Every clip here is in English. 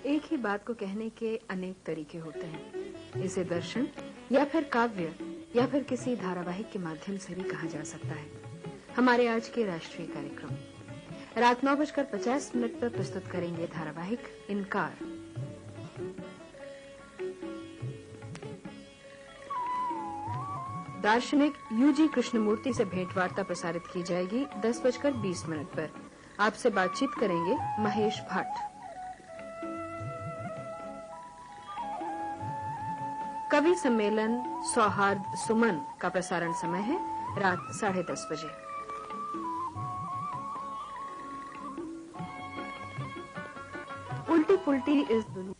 एक ही बात को कहने के अनेक तरीके होते हैं। इसे दर्शन या फिर काव्य या फिर किसी धारावाहिक के माध्यम से भी कहा जा सकता है। हमारे आज के राष्ट्रीय कार्यक्रम रात 9:50 पर प्रस्तुत करेंगे धारावाहिक इनकार। दार्शनिक यूजी कृष्णमूर्ति से भेंटवार्ता प्रसारित की जाएगी 10:20 पर। आपसे बातचीत करेंगे महेश भाट। कवि सम्मेलन सौहार्द सुमन का प्रसारण समय है रात 10:30 बजे। उल्टी पुल्टी इस दुनिया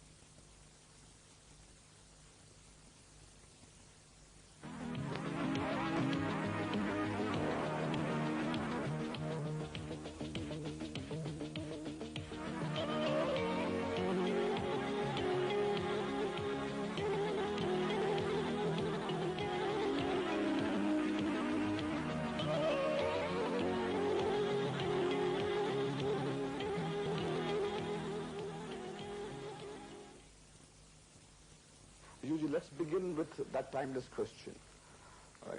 Usually, let's begin with that timeless question.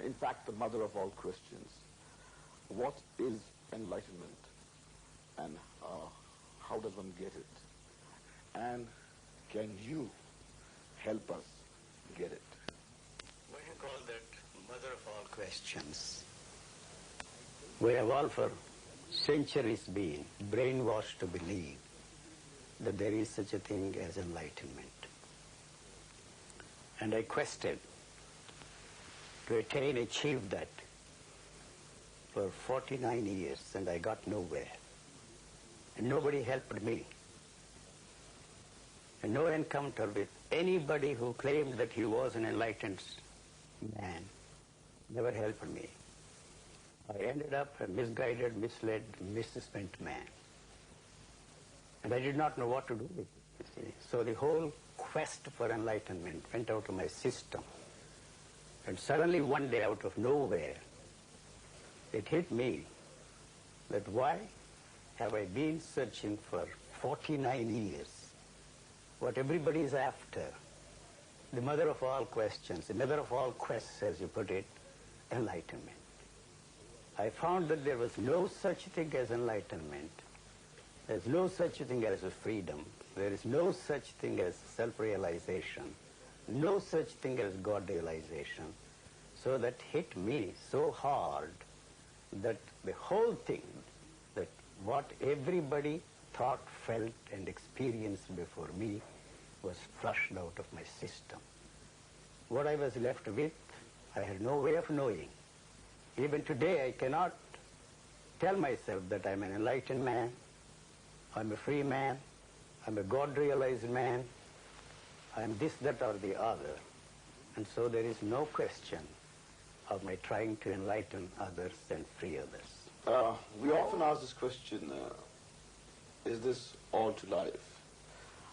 In fact, the mother of all questions. What is enlightenment? And how does one get it? And can you help us get it? What do you call that mother of all questions? We have all for centuries been brainwashed to believe that there is such a thing as enlightenment. And I quested to achieve that for 49 years, and I got nowhere. And nobody helped me. And no encounter with anybody who claimed that he was an enlightened man never helped me. I ended up a misguided, misled, misspent man. And I did not know what to do with it. So the whole quest for enlightenment went out of my system. And suddenly one day, out of nowhere, it hit me that why have I been searching for 49 years what everybody is after, the mother of all questions, the mother of all quests, as you put it, enlightenment. I found that there was no such thing as enlightenment. There's no such thing as a freedom. There is no such thing as self-realization, no such thing as God-realization. So that hit me so hard that the whole thing, that what everybody thought, felt, and experienced before me was flushed out of my system. What I was left with, I had no way of knowing. Even today, I cannot tell myself that I'm an enlightened man, I'm a free man, I'm a God-realized man, I'm this, that, or the other. And so there is no question of my trying to enlighten others and free others. We often ask this question, is this all to life?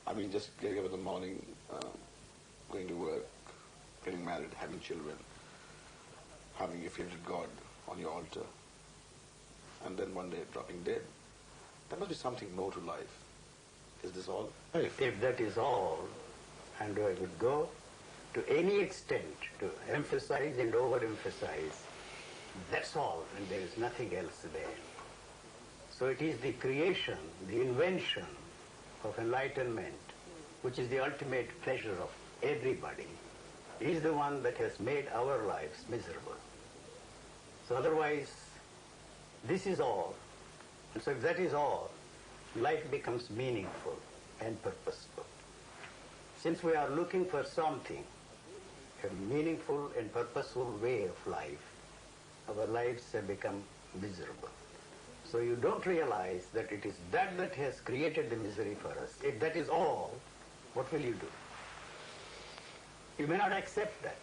I mean, just getting up in the morning, going to work, getting married, having children, having your favorite God on your altar, and then one day dropping dead. There must be something more to life. Is this all? If that is all, and I would go to any extent to emphasize and overemphasize, that's all, and there is nothing else there. So it is the creation, the invention of enlightenment, which is the ultimate pleasure of everybody, is the one that has made our lives miserable. So otherwise, this is all. And so if that is all, life becomes meaningful and purposeful. Since we are looking for something, a meaningful and purposeful way of life, our lives have become miserable. So you don't realize that it is that that has created the misery for us. If that is all, what will you do? You may not accept that.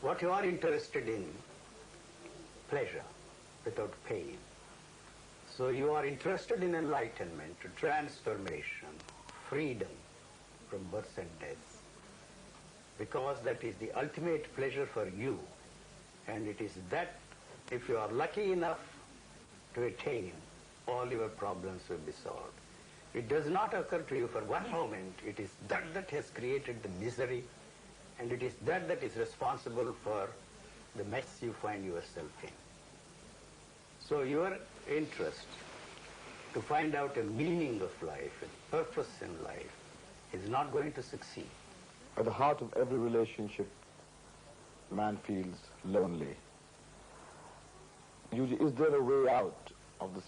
What you are interested in, pleasure without pain. So you are interested in enlightenment, transformation, freedom from birth and death, because that is the ultimate pleasure for you, and it is that, if you are lucky enough to attain, all your problems will be solved. it does not occur to you for one moment, it is that has created the misery, and it is that is responsible for the mess you find yourself in. So your interest to find out a meaning of life, a purpose in life, is not going to succeed. At the heart of every relationship, man feels lonely. Is there a way out of this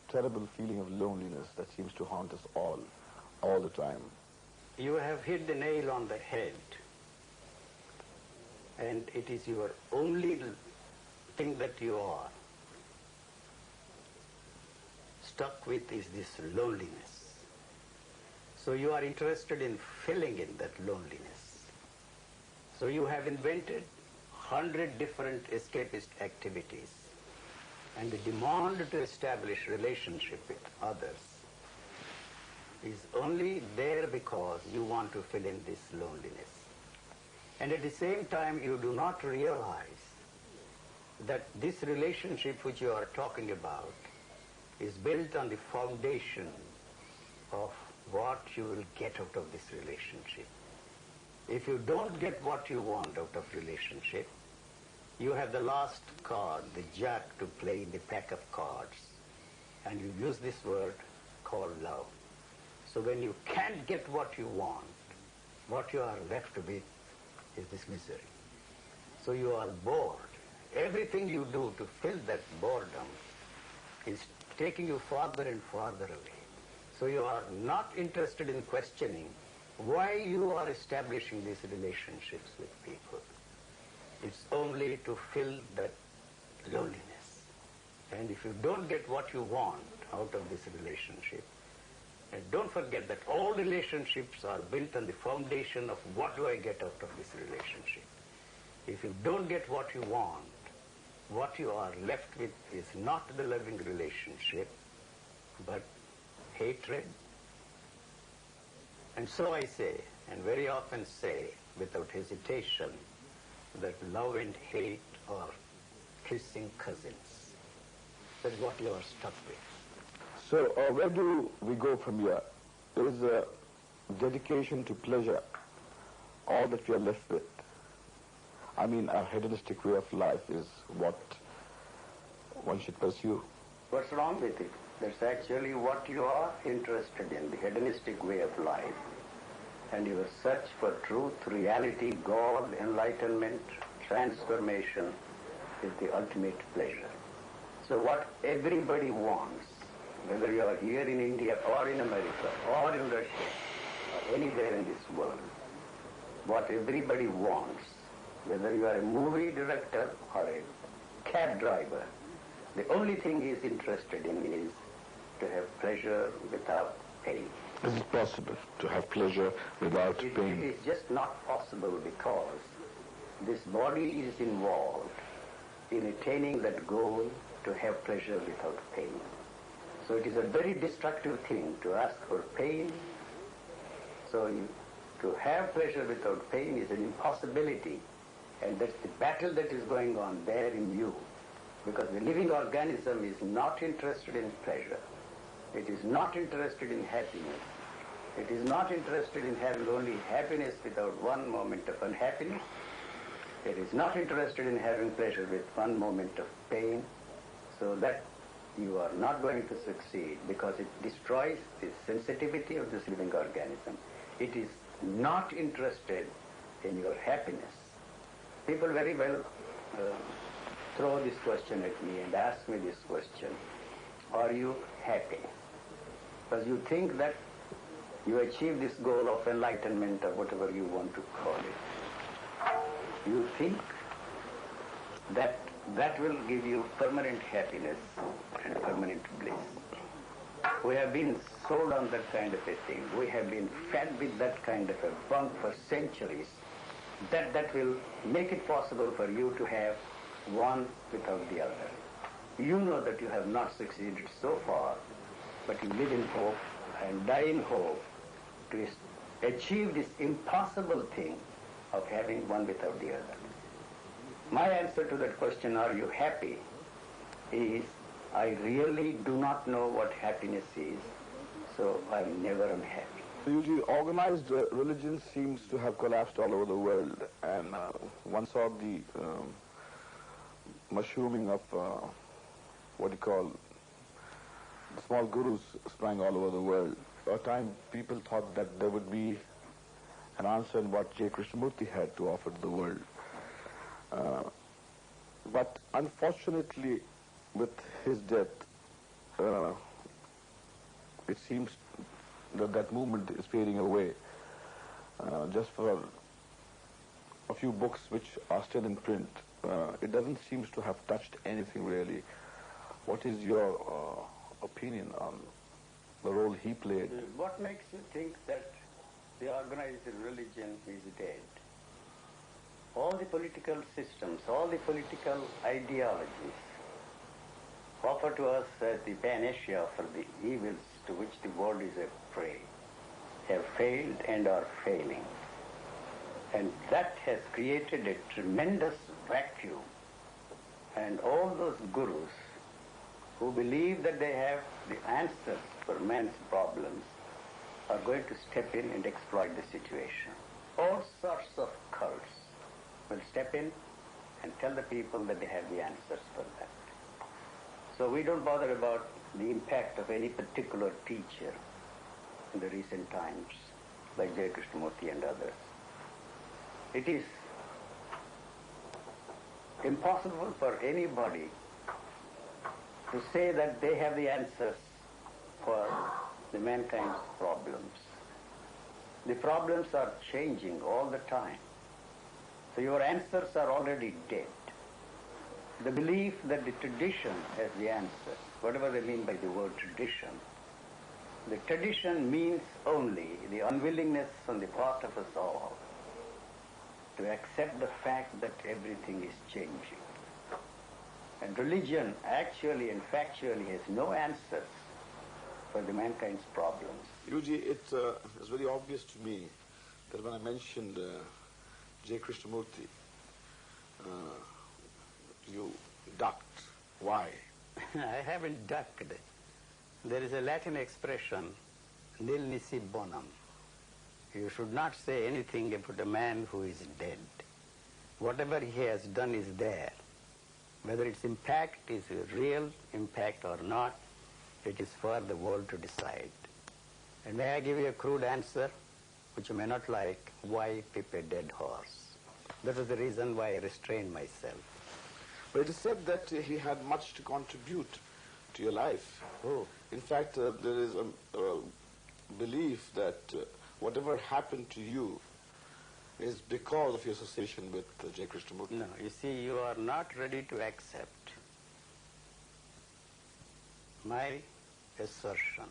terrible feeling of loneliness that seems to haunt us all the time? You have hit the nail on the head, and it is your only thing that you are stuck with is this loneliness. So you are interested in filling in that loneliness. So you have invented 100 different escapist activities, and the demand to establish relationship with others is only there because you want to fill in this loneliness. And at the same time, you do not realize that this relationship which you are talking about is built on the foundation of what you will get out of this relationship. If you don't get what you want out of relationship, you have the last card, the jack, to play in the pack of cards, and you use this word called love. So when you can't get what you want, what you are left with is this misery. So you are bored. Everything you do to fill that boredom is taking you farther and farther away. So you are not interested in questioning why you are establishing these relationships with people. It's only to fill that loneliness. And if you don't get what you want out of this relationship, and don't forget that all relationships are built on the foundation of what do I get out of this relationship. If you don't get what you want, what you are left with is not the loving relationship, but hatred. And so I say, and very often say, without hesitation, that love and hate are kissing cousins. That's what you are stuck with. So where do we go from here? There is a dedication to pleasure, all that we are left with. I mean, our hedonistic way of life is what one should pursue. What's wrong with it? That's actually what you are interested in, the hedonistic way of life. And your search for truth, reality, God, enlightenment, transformation is the ultimate pleasure. So what everybody wants, whether you are here in India or in America or in Russia or anywhere in this world, what everybody wants, whether you are a movie director or a cab driver, the only thing he is interested in is to have pleasure without pain. Is it possible to have pleasure without pain? It is just not possible because this body is involved in attaining that goal to have pleasure without pain. So it is a very destructive thing to ask for pain. So to have pleasure without pain is an impossibility. And that's the battle that is going on there in you. Because the living organism is not interested in pleasure. It is not interested in happiness. It is not interested in having only happiness without one moment of unhappiness. It is not interested in having pleasure with one moment of pain. So that you are not going to succeed because it destroys the sensitivity of this living organism. It is not interested in your happiness. People very well throw this question at me and ask me this question, are you happy? Because you think that you achieve this goal of enlightenment or whatever you want to call it. You think that that will give you permanent happiness and permanent bliss. We have been sold on that kind of a thing. We have been fed with that kind of a bunk for centuries. That will make it possible for you to have one without the other. You know that you have not succeeded so far, but you live in hope and die in hope to achieve this impossible thing of having one without the other. My answer to that question, are you happy, is I really do not know what happiness is, So I'm never unhappy. Usually organized religion seems to have collapsed all over the world, and one saw the mushrooming of what you call small gurus sprang all over the world. For a time, people thought that there would be an answer in what J. Krishnamurti had to offer to the world. But unfortunately, with his death, it seems that that movement is fading away. Just for a few books which are still in print, it doesn't seem to have touched anything really. What is your opinion on the role he played? What makes you think that the organized religion is dead? All the political systems, all the political ideologies offer to us as the panacea for the evils to which the world is a prey have failed and are failing. And that has created a tremendous vacuum. And all those gurus who believe that they have the answers for man's problems are going to step in and exploit the situation. All sorts of cults will step in and tell the people that they have the answers for that. So we don't bother about the impact of any particular teacher in the recent times, like J. Krishnamurti and others. It is impossible for anybody to say that they have the answers for the mankind's problems. The problems are changing all the time. So your answers are already dead. The belief that the tradition has the answers, whatever they mean by the word tradition, the tradition means only the unwillingness on the part of us all to accept the fact that everything is changing. And religion actually and factually has no answers for the mankind's problems. Yuji, it's very obvious to me that when I mentioned J. Krishnamurti, you ducked. Why? I haven't ducked. There is a Latin expression, nil nisi bonum. You should not say anything about a man who is dead. Whatever he has done is there. Whether its impact is a real impact or not, it is for the world to decide. And may I give you a crude answer, which you may not like, why keep a dead horse? That is the reason why I restrained myself. But it is said that he had much to contribute to your life. Oh. In fact, there is a belief that whatever happened to you is because of your association with J. Krishnamurti. No, you see, you are not ready to accept my assertion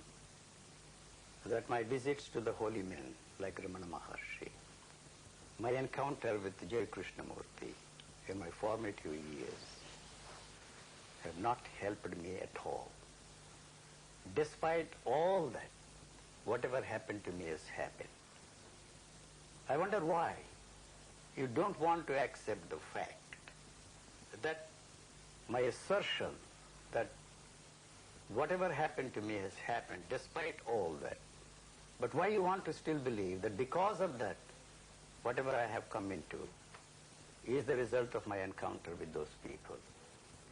that my visits to the holy men, like Ramana Maharshi, my encounter with J. Krishnamurti in my formative years have not helped me at all. Despite all that, whatever happened to me has happened. I wonder why you don't want to accept the fact that my assertion that whatever happened to me has happened despite all that. But why you want to still believe that because of that, whatever I have come into is the result of my encounter with those people?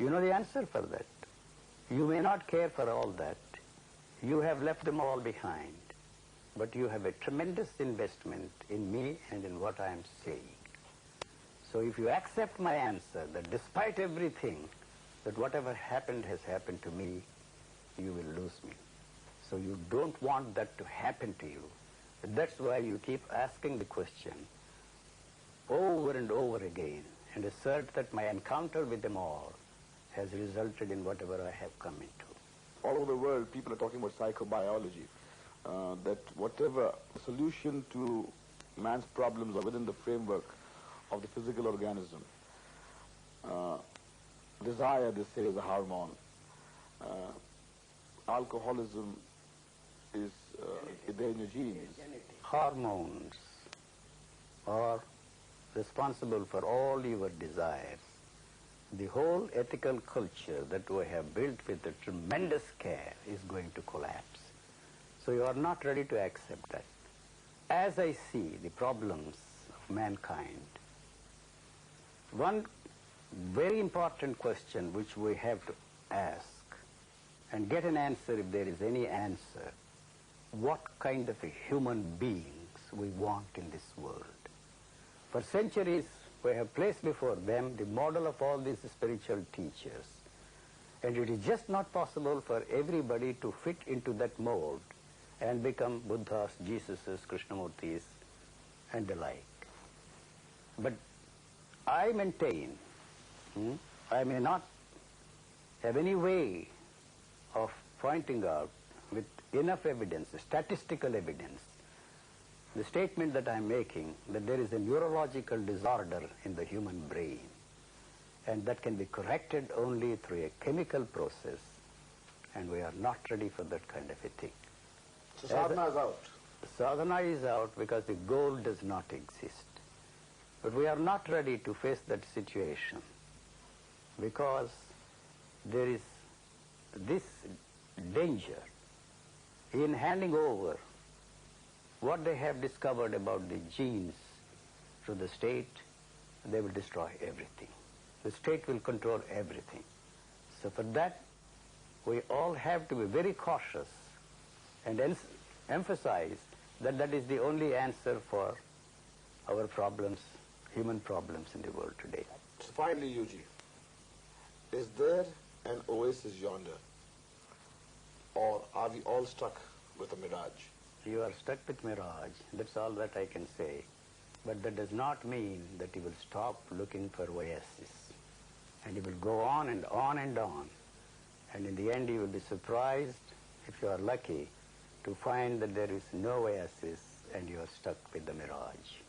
You know the answer for that. You may not care for all that. You have left them all behind. But you have a tremendous investment in me and in what I am saying. So if you accept my answer that despite everything, that whatever happened has happened to me, you will lose me. So you don't want that to happen to you. That's why you keep asking the question over and over again and assert that my encounter with them all has resulted in whatever I have come into. All over the world, people are talking about psychobiology, that whatever solution to man's problems are within the framework of the physical organism. Desire, they say, is a hormone. Alcoholism is there in your genes. Hormones are responsible for all your desires. The whole ethical culture that we have built with a tremendous care is going to collapse. So you are not ready to accept that. As I see the problems of mankind, one very important question which we have to ask and get an answer if there is any answer, what kind of a human beings we want in this world. For centuries, we have placed before them the model of all these spiritual teachers. And it is just not possible for everybody to fit into that mold and become Buddhas, Jesuses, Krishnamurtis, and the like. But I maintain, I may not have any way of pointing out with enough evidence, statistical evidence, the statement that I'm making that there is a neurological disorder in the human brain, and that can be corrected only through a chemical process, and we are not ready for that kind of a thing. So sadhana is out. Sadhana is out because the goal does not exist. But we are not ready to face that situation because there is this danger in handing over what they have discovered about the genes to the state. They will destroy everything. The state will control everything. So for that, we all have to be very cautious and emphasize that that is the only answer for our problems, human problems in the world today. So finally, Yuji, is there an oasis yonder, or are we all stuck with a mirage? You are stuck with mirage, that's all that I can say. But that does not mean that you will stop looking for oasis. And you will go on and on and on. And in the end you will be surprised, if you are lucky, to find that there is no oasis and you are stuck with the mirage.